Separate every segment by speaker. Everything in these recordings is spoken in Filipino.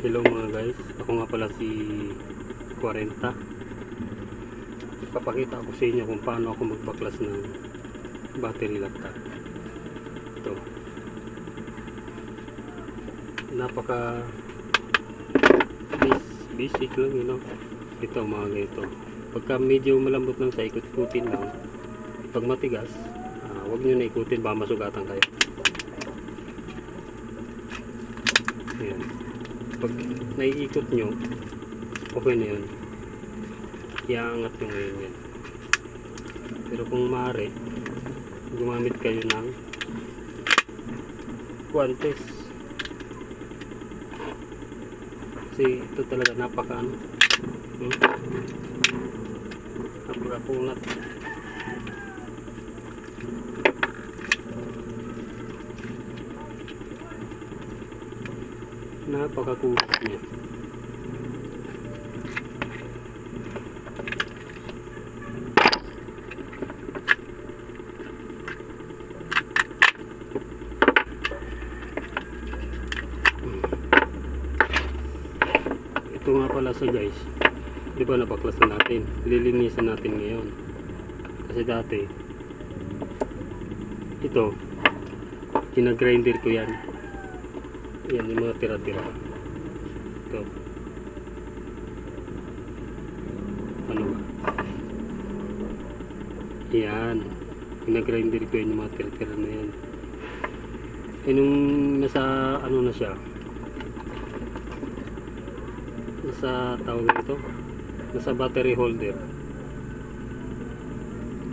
Speaker 1: Hello mga guys, ako nga pala si 40. Papakita ako sa inyo kung paano ako magbaklas ng battery laptop. Ito, napaka basic lang yun, no? Ito mga ganito, pagka medyo malambot lang sa ikot-ikutin lang. Pag matigas, huwag nyo na ikutin, baka masugatan kayo. Ayan. Pag naiikot nyo, okay na yun, iangat nyo ngayon yan. Pero kung maaari, gumamit kayo ng guantes, kasi ito talaga napakapunat. Napakakulit niya. Ito nga pala sa guys, di ba napaklas na natin, lilinisan natin ngayon. Kasi dati ito, ginagrinder ko yan. Yan yung mga tira-tira. Ito. Ano ba? Yan. Ginagrinder ko yan yung mga tira-tira na yan. Eh nung nasa ano na siya, nasa tawag ito, nasa battery holder,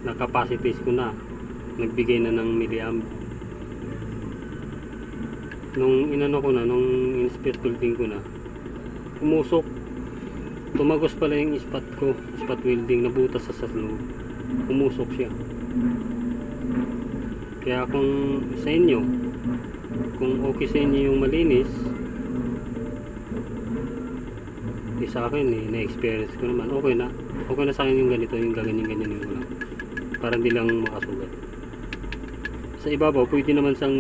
Speaker 1: na capacities ko na, nagbigay na ng milliamp. Nung inano ko na, nung in-spot welding ko na, umusok, tumagos pala yung spot ko, spot welding, nabutas sa loob, umusok siya. Kaya kung sa inyo, kung okay sa inyo yung malinis, sa akin na-experience ko naman, okay na sa akin yung ganito, yung ganyan ko lang, para hindi lang makasugat. Sa ibabaw pwede naman sang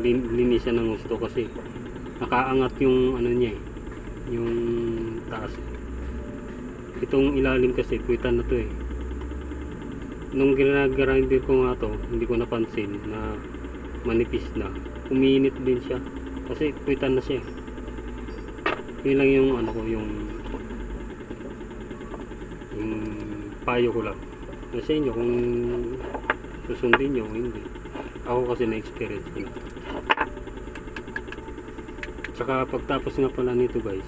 Speaker 1: linisan ng gusto, kasi nakaangat yung ano niya yung taas. Itong ilalim kasi puwitan na to nung ginagrinder ko nga to, hindi ko napansin na manipis na, uminit din siya kasi puwitan na siya. Yun lang yung ano ko, yung payo ko lang sa inyo kung susundin nyo, hindi. Ako kasi na-experience ko na. Tsaka pagtapos nga pala nito guys,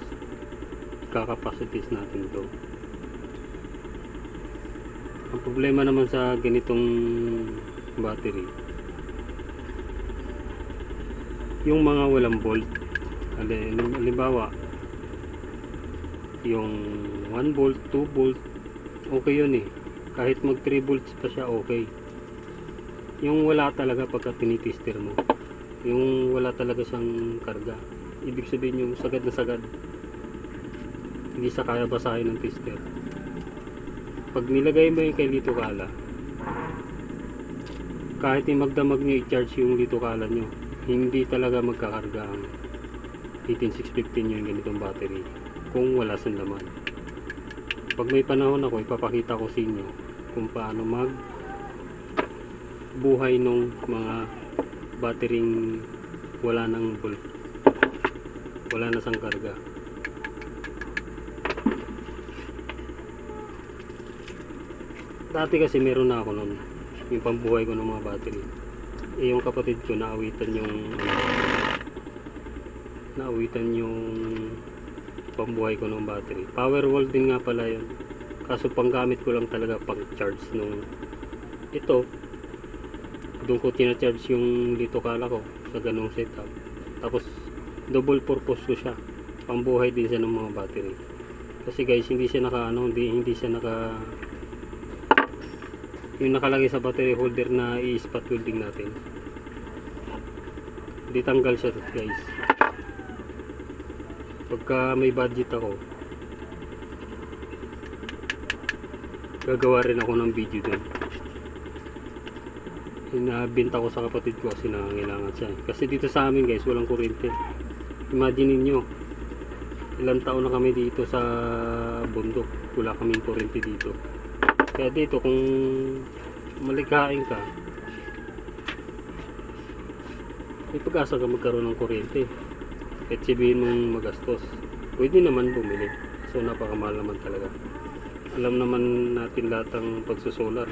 Speaker 1: kakapacities natin to. Ang problema naman sa ganitong battery, yung mga walang volt. Halimbawa yung 1 volt, 2 volt, okay yun kahit mag 3 volts pa siya, okay. Yung wala talaga pagka tinitester mo, yung wala talaga siyang karga, ibig sabihin yung sagad na sagad, hindi sa kaya basahin ng tester. Pag nilagay mo yung kay lito kala, kahit yung magdamag nyo i-charge yung lito kala nyo, hindi talaga magkakarga ang 18615 yung ganitong battery kung wala siyang laman. Pag may panahon ako, ipapakita ko sa inyo kung paano mag buhay nung mga battering wala nang volt, wala na sang karga. Dati kasi meron na ako nun, yung pambuhay ko ng mga battery. Yung kapatid ko naawitan yung pambuhay ko ng battery. Power wall din nga pala yun, kaso panggamit ko lang talaga pang charge nung ito. Doon ko tina-charge yung dito kala ko sa ganung setup. Tapos double purpose ko siya, pambuhay din siya ng mga battery. Kasi guys, hindi siya hindi siya yung nakalagay sa battery holder na i-spot welding natin, hindi tanggal siya guys. Pagka may budget ako, gagawa rin ako ng video doon. Binta ko sa kapatid ko kasi nangangailangan siya. Kasi dito sa amin guys, walang kuryente. Imagine niyo, ilang taon na kami dito sa bundok, wala kaming kuryente dito. Kaya dito kung malikhain ka, may pag-asa ka magkaroon ng kuryente. Kahit sabihin mong magastos, pwede naman bumili. So napakamahal naman talaga. Alam naman natin lahat ang pagsusolar.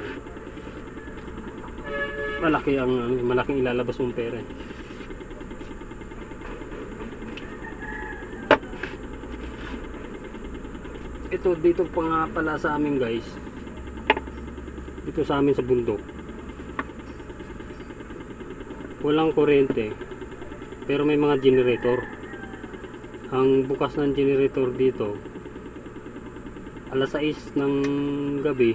Speaker 1: Malaking ilalabas mong pera. Ito dito pa nga pala sa amin guys. Dito sa amin sa bundok. Walang kuryente. Pero may mga generator. Ang bukas ng generator dito alas 6 ng gabi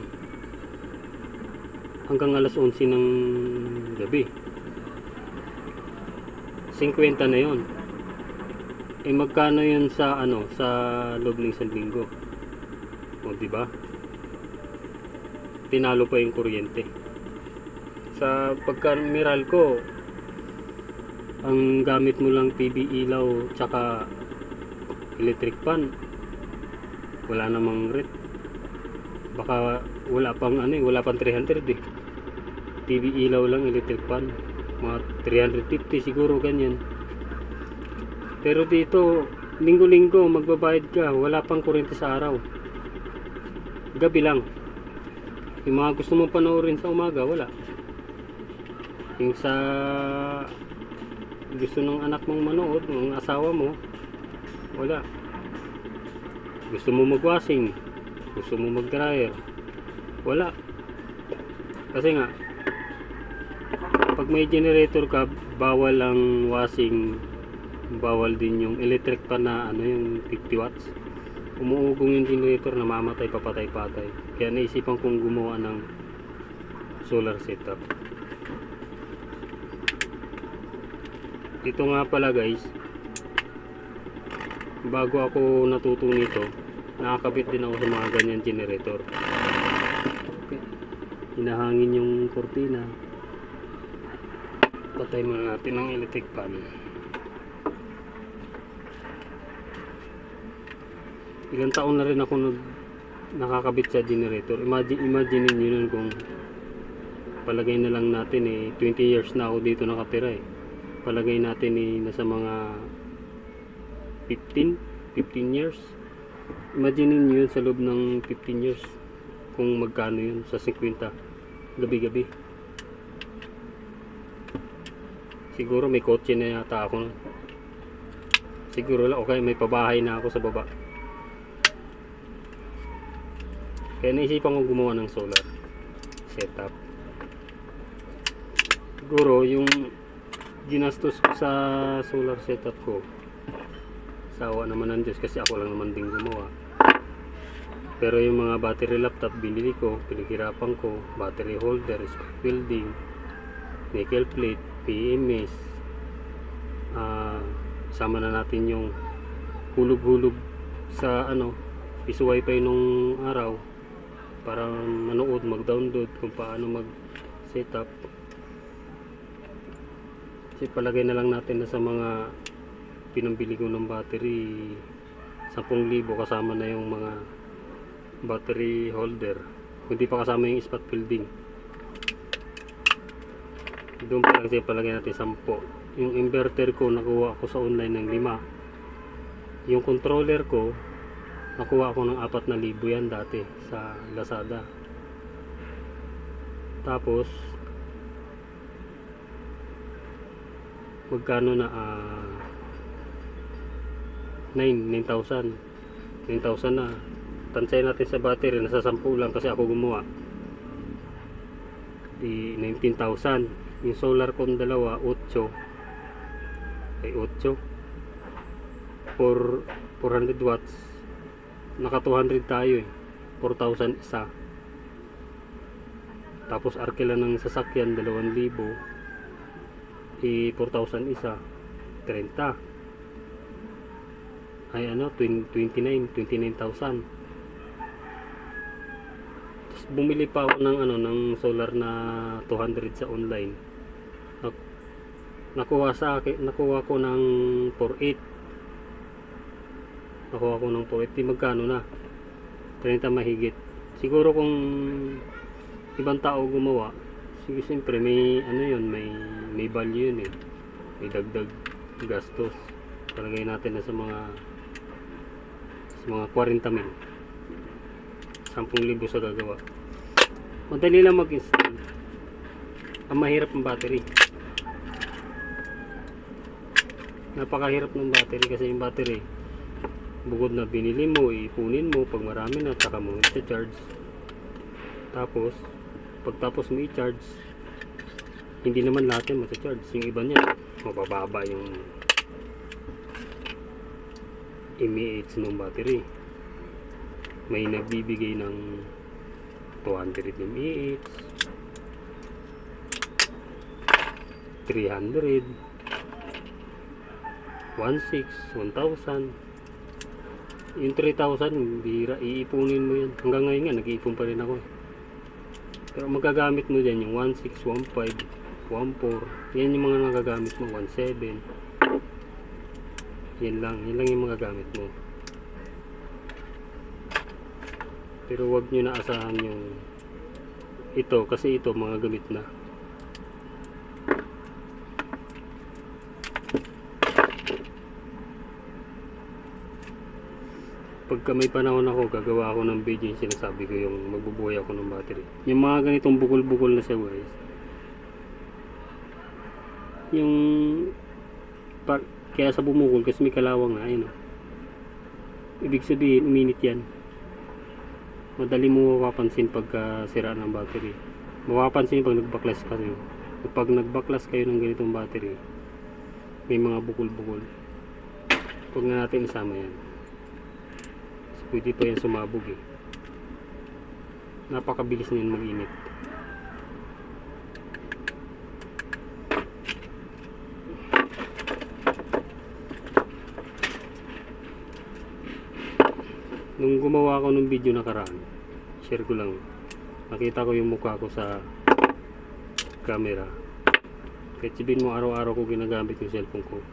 Speaker 1: hanggang alas 11 ng gabi. 50 na yon. Eh magkano yun sa sa loob ng isang linggo? O di ba? Tinalo pa yung kuryente. Sa pagka Meralco, ang gamit mo lang TV, ilaw, tsaka electric fan. Wala namang rate. Baka wala pang wala pang 300 eh. TV, ilaw lang, electric fan. Mga 350 siguro ganyan. Pero dito, linggo-linggo magbabayad ka, wala pang kuryente sa araw. Gabi lang. Yung mga gusto mong panoorin sa umaga, wala. Yung sa gusto ng anak mong manood, ng asawa mo, wala. Gusto mo magwashing, gusto mo mag-dryer, wala. Kasi nga, pag may generator ka, bawal ang washing, bawal din yung electric pa na yung 50 watts. Umuugong yung generator, namamatay, papatay-patay. Kaya naisipan kong gumawa ng solar setup. Ito nga pala guys, bago ako natuto nito, nakakabit din ako sa mga ganyan generator. Okay. Hinahangin yung kortina. Patay muna natin ang electric fan. Ilang taon na rin ako nakakabit sa generator. Imagine niyo nun kung palagay na lang natin 20 years na ako dito nakatira palagay natin nasa mga 15 years. Imagine niyo yun sa loob ng 15 years kung magkano yun sa 50 gabi-gabi. Siguro may kotse na yata ako. Siguro lang okay, may pabahay na ako sa baba. Kaya naisipan ko gumawa ng solar setup. Siguro yung ginastos ko sa solar setup ko, sawa naman ng Diyos kasi ako lang naman din gumawa. Pero yung mga battery laptop binili ko, pinaghirapan ko, battery holder, spot welding, nickel plate, PMS, sama na natin yung hulog-hulog sa piso wifi nung araw para manood, mag-download kung paano mag-setup. Kasi palagay na lang natin na sa mga pinambili ko ng battery 10,000 kasama na yung mga battery holder, hindi pa kasama yung spot welding. Doon pa lang siya palagay natin 10. Yung inverter ko nakuha ko sa online ng 5. Yung controller ko nakuha ko ng 4,000 yan dati sa Lazada. Tapos magkano na 9,000 na. Tansay natin sa battery, nasa 10 lang kasi ako gumawa. Di 19,000. Yung solar kong dalawa 8 for 400 watts. Naka 200 tayo 4,000 isa. Tapos arkila ng sasakyan 2,000. 4,000 isa, 30 ay 29,000. Tapos bumili pa ako ng solar na 200 sa online. Nakuha ko ng 4,800. nakuha ko ng 480, magkano na? 30 mahigit. Siguro kung ibang tao gumawa, sige, siyempre may ano yun, may value yun eh. May dagdag gastos. Palagay natin na sa mga 40 mil. 10,000 sa gagawa. Madali lang mag-install. Ang mahirap ng battery. Napakahirap ng battery kasi yung battery, bukod na binili mo, ipunin mo pag marami na, saka mo i-charge. Tapos pagtapos mo i-charge, hindi naman lahat yan masa-charge. Yung iba niya mabababa yung mAh ng battery. May nagbibigay ng 200 mAh, 300, 1,600, 1,000. Yung 3,000 bira, iipunin mo yan. Hanggang ngayon nga nag-iipon pa rin ako. Pero magagamit mo dyan yung 1,600, 1,500, 1,400. Yan yung mga nagagamit mo, 1,700. Yan lang yung magagamit mo. Pero wag nyo na asahan yung ito, kasi ito mga gamit na. Pagka may panahon ako, gagawa ako ng video yung sinasabi ko, yung magbubuhay ako ng battery. Yung mga ganitong bukol-bukol na siya guys, yung kaya sa bumukol kasi may kalawang na, ayun o. Ibig sabihin, uminit yan. Madali mo mapapansin pagka sira ng battery. Mapapansin pag nagbaklas kayo. Pag nagbaklas kayo ng ganitong battery, may mga bukol-bukol. Huwag na natin isama yan. Pwede pa yan sumabog eh. Napakabilis na yan mag-init. Nung gumawa ako ng video nakaraan, share ko lang, nakita ko yung mukha ko sa camera. Kahit sabihin mo araw-araw ko ginagamit yung cellphone ko,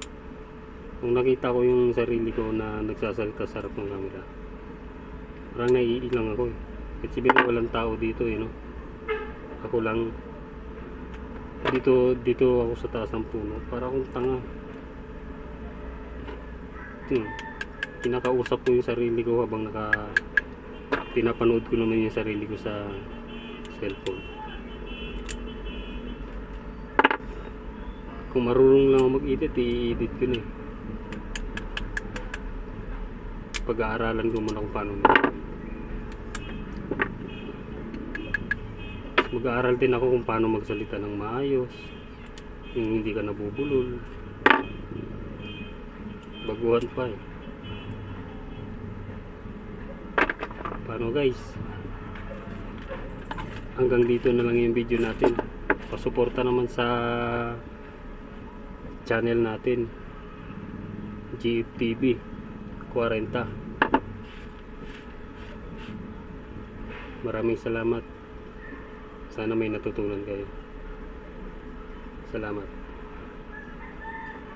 Speaker 1: nung nakita ko yung sarili ko na nagsasalita sa harap ng camera, parang naiilang ako eh. Kahit sabihin mo walang tao dito eh, no? Ako lang dito ako sa taas ng puno, para akong tanga. Kinakausap ko yung sarili ko habang pinapanood ko naman yung sarili ko sa cellphone. Kung marunong lang ako mag-edit, i-edit ko na eh. Pag-aaralan ko muna kung paano na. Mag-aaral din ako kung paano magsalita ng maayos, yung hindi ka nabubulol. Baguhan pa eh. Paano guys? Hanggang dito na lang yung video natin. Pasuporta naman sa channel natin, GFTV 40. Maraming salamat. Sana may natutunan kayo. Salamat.